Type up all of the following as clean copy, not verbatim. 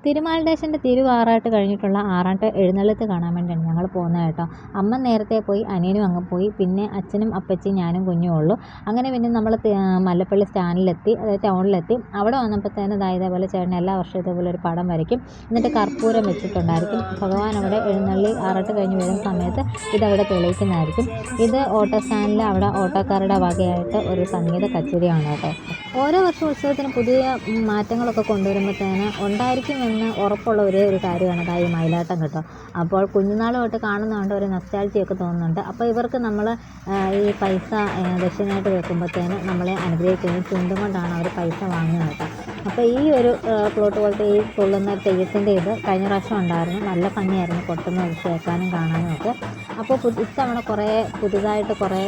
തിരുമാൽദേശൻ്റെ തിരുവാറാട്ട് കഴിഞ്ഞിട്ടുള്ള ആറാട്ട് എഴുന്നള്ളത്ത് കാണാൻ വേണ്ടിയാണ് ഞങ്ങൾ പോകുന്നത് കേട്ടോ. അമ്മ നേരത്തെ പോയി, അനിയനും അങ്ങ് പോയി, പിന്നെ അച്ഛനും അപ്പച്ചിയും ഞാനും കുഞ്ഞും ഉള്ളൂ. അങ്ങനെ പിന്നെ നമ്മൾ മല്ലപ്പള്ളി സ്റ്റാൻഡിലെത്തി, അതായത് ടൗണിലെത്തി. അവിടെ വന്നപ്പോഴത്തേനും ഇതേപോലെ ചേട്ടൻ എല്ലാ വർഷവും ഇതേപോലെ ഒരു പടം വരയ്ക്കും, എന്നിട്ട് കർപ്പൂരം വെച്ചിട്ടുണ്ടായിരിക്കും. ഭഗവാൻ അവിടെ എഴുന്നള്ളി ആറാട്ട് കഴിഞ്ഞ് വരുന്ന സമയത്ത് ഇതവിടെ തെളിയിക്കുന്നതായിരിക്കും. ഇത് ഓട്ടോ സ്റ്റാൻഡിൽ അവിടെ ഓട്ടോക്കാരുടെ വകയായിട്ട് ഒരു സംഗീത കച്ചേരിയാണ് കേട്ടോ. ഓരോ വർഷം ഉത്സവത്തിന് പുതിയ മാറ്റങ്ങളൊക്കെ കൊണ്ടുവരുമ്പോഴത്തേന് ഉണ്ടായിരിക്കുമെന്ന് ഉറപ്പുള്ള ഒരേ ഒരു കാര്യമാണ് ഈ മയിലാട്ടം കേട്ടോ. അപ്പോൾ കുഞ്ഞുനാൾ തൊട്ട് കാണുന്നതുകൊണ്ട് ഒരു നൊസ്റ്റാൾജിയൊക്കെ തോന്നുന്നുണ്ട്. അപ്പോൾ ഇവർക്ക് നമ്മൾ ഈ പൈസ ദക്ഷിണയായിട്ട് വെക്കുമ്പോഴത്തേന് നമ്മളെ അനുഗ്രഹിക്കുകയും ചുണ്ടും കൊണ്ടാണ് അവർ പൈസ വാങ്ങുന്നത് കേട്ടോ. അപ്പോൾ ഈ ഒരു പ്ലോട്ട് പോലത്തെ ഈ കൊള്ളുന്ന തെയ്യത്തിൻ്റെ ഇത് കഴിഞ്ഞ പ്രാവശ്യം ഉണ്ടായിരുന്നു. നല്ല ഭംഗിയായിരുന്നു കൊട്ടുന്നത് കേൾക്കാനും കാണാനും ഒക്കെ. അപ്പോൾ ഇത്തവണ കുറേ പുതുതായിട്ട് കുറേ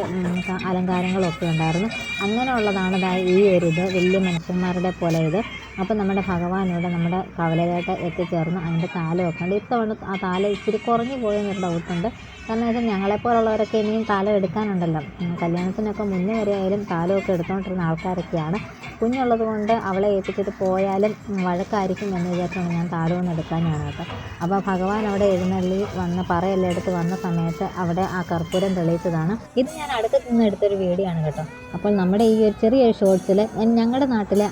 അലങ്കാരങ്ങളൊക്കെ ഉണ്ടായിരുന്നു. അങ്ങനെയുള്ളതാണ് ഈ ഒരു ഇത് വലിയ മനുഷ്യന്മാരുടെ പോലെ ഇത്. അപ്പോൾ നമ്മുടെ ഭഗവാനോട് നമ്മുടെ കവലയായിട്ട് എത്തിച്ചേർന്ന് അതിൻ്റെ താലം ഒക്കെ ഉണ്ട്. ഇത്തവണ ആ താലം ഇച്ചിരി കുറഞ്ഞു പോയെന്നൊരു ഡൗട്ടുണ്ട്. കാരണം വെച്ചാൽ ഞങ്ങളെപ്പോലുള്ളവരൊക്കെ ഇനിയും താലം എടുക്കാനുണ്ടല്ലോ. കല്യാണത്തിനൊക്കെ മുന്നേ വരെ ആയാലും താലമൊക്കെ എടുത്തുകൊണ്ടിരുന്ന ആൾക്കാരൊക്കെയാണ്. കുഞ്ഞുള്ളത് കൊണ്ട് അവളെ ഏൽപ്പിച്ചിട്ട് പോയാലും വഴക്കായിരിക്കും എന്ന് വിചാരിച്ചാണ് ഞാൻ താലമൊന്നും എടുക്കാനാണ് കേട്ടോ. അപ്പോൾ ഭഗവാൻ അവിടെ എഴുന്നള്ളി വന്ന് പറയെല്ലാം എടുത്ത് വന്ന സമയത്ത് അവിടെ ആ കർപ്പൂരം തെളിയിച്ചതാണ്. ഇത് ഞാൻ അടുത്ത് നിന്ന് എടുത്തൊരു വീഡിയോ ആണ് കേട്ടോ. അപ്പോൾ നമ്മുടെ ഈ ഒരു ചെറിയൊരു ഷോർട്സിൽ ഞങ്ങളുടെ നാട്ടിലെ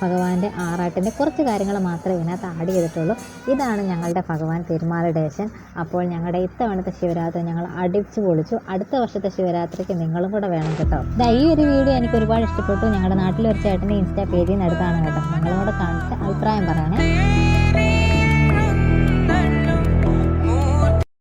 ഭഗവാന്റെ ആറാട്ടിൻ്റെ കുറച്ച് കാര്യങ്ങൾ മാത്രമേ ഇതിനകത്ത് ആഡ് ചെയ്തിട്ടുള്ളൂ. ഇതാണ് ഞങ്ങളുടെ ഭഗവാൻ തിരുമാലദേശൻ. അപ്പോൾ ഞങ്ങളുടെ ഇത്തവണത്തെ ശിവരാത്രി ഞങ്ങൾ അടിച്ചു പൊളിച്ചു. അടുത്ത വർഷത്തെ ശിവരാത്രിക്ക് നിങ്ങളും കൂടെ വേണം കേട്ടോ. ഈ ഒരു വീഡിയോ എനിക്ക് ഒരുപാട് ഇഷ്ടപ്പെട്ടു. ഞങ്ങളുടെ നാട്ടിലൊരു ചേട്ടൻ്റെ ഇൻസ്റ്റാ പേജിൽ നിന്ന് എടുത്താണ് കേട്ടോ. നിങ്ങളോട് കാണിച്ച് അഭിപ്രായം പറയണേ.